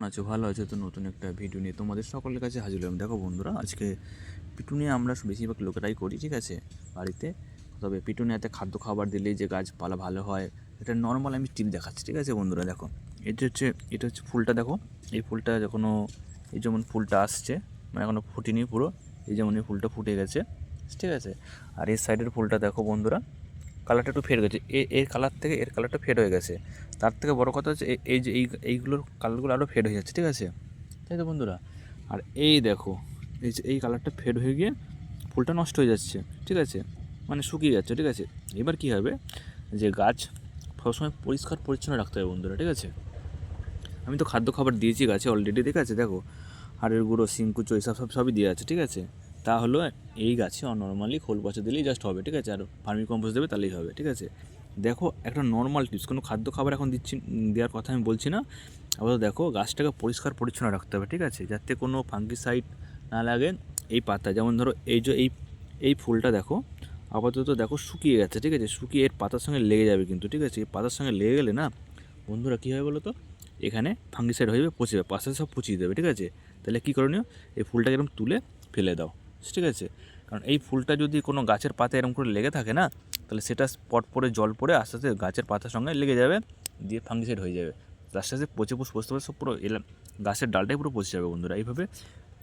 আছো ভালো আছো তো নতুন একটা ভিডিও নিয়ে তোমাদের সকলের কাছে হাজির হলাম। দেখো বন্ধুরা, আজকে পিটুনিয়া আমরা বেশিরভাগ লোকেরাই করি, ঠিক আছে, বাড়িতে। তবে পিটুনিয়াতে খাদ্য খাবার দিলেই যে গাছপালা ভালো হয়, এটা নর্মাল আমি টিপ দেখাচ্ছি, ঠিক আছে বন্ধুরা। দেখো, এটা হচ্ছে ফুলটা। দেখো, এই ফুলটা যখনও এই যেমন ফুলটা আসছে, মানে এখনও ফুটিনি পুরো, এই যেমন এই ফুলটা ফুটে গেছে, ঠিক আছে। আর এই সাইডের ফুলটা দেখো বন্ধুরা, কালারটা একটু ফেড গেছে, এর কালার থেকে এর কালারটা ফেড হয়ে গেছে। তার থেকে বড় কথা হচ্ছে এই যে এইগুলোর কালারগুলো আরও ফেড হয়ে যাচ্ছে, ঠিক আছে, তাই তো বন্ধুরা। আর এই দেখো, এই যে এই কালারটা ফেড হয়ে গিয়ে ফুলটা নষ্ট হয়ে যাচ্ছে, ঠিক আছে, মানে শুকিয়ে যাচ্ছে, ঠিক আছে। এবার কী হবে, যে গাছ সবসময় পরিষ্কার পরিচ্ছন্ন রাখতে হবে বন্ধুরা, ঠিক আছে। আমি তো খাদ্য খাবার দিয়েছি গাছে অলরেডি, ঠিক আছে। দেখো, হাড়ের গুঁড়ো, শিংকুচো, সবই দেওয়া আছে, ঠিক আছে। তা হলো এই গাছে নর্মালি খোল পচা দিলেই জাস্ট হবে, ঠিক আছে। আর ফার্মি কম্পোস্ট দেবে তাহলেই হবে, ঠিক আছে। দেখো, একটা নর্মাল টিপস, কোনো খাদ্য খাবার এখন দেওয়ার কথা আমি বলছি না। আপাতত দেখো, গাছটাকে পরিষ্কার পরিচ্ছন্ন রাখতে হবে, ঠিক আছে, যাতে কোনো ফাঙ্গিসাইড না লাগে। এই পাতা যেমন ধরো এই যে এই ফুলটা দেখো, আপাতত দেখো শুকিয়ে গেছে, ঠিক আছে। শুকিয়ে এর পাতার সঙ্গে লেগে যাবে কিন্তু, ঠিক আছে। এই পাতার সঙ্গে লেগে গেলে না বন্ধুরা কী হবে বলো তো, এখানে ফাঙ্গিসাইড হয়ে যাবে, পচে যাবে, পাশে সব পচিয়ে দেবে, ঠিক আছে। তাহলে কী করণীয়, এই ফুলটাকে এরকম তুলে ফেলে দাও, ঠিক আছে। কারণ এই ফুলটা যদি কোনো গাছের পাতা এরকম করে লেগে থাকে না, তাহলে সেটা স্পট পরে জল পড়ে আস্তে আস্তে গাছের পাতার সঙ্গে লেগে যাবে, দিয়ে ফাঙ্গিসাইড হয়ে যাবে। আস্তে আস্তে পচে বসতে বসতে সব পুরো গাছের ডালটাই পুরো পচে যাবে বন্ধুরা। এইভাবে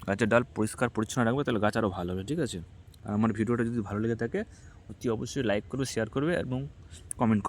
গাছের ডাল পরিষ্কার পরিচ্ছন্ন রাখবে, তাহলে গাছ আরও ভালো হবে, ঠিক আছে। আর আমার ভিডিওটা যদি ভালো লেগে থাকে অতি অবশ্যই লাইক করবে, শেয়ার করবে এবং কমেন্ট করবে।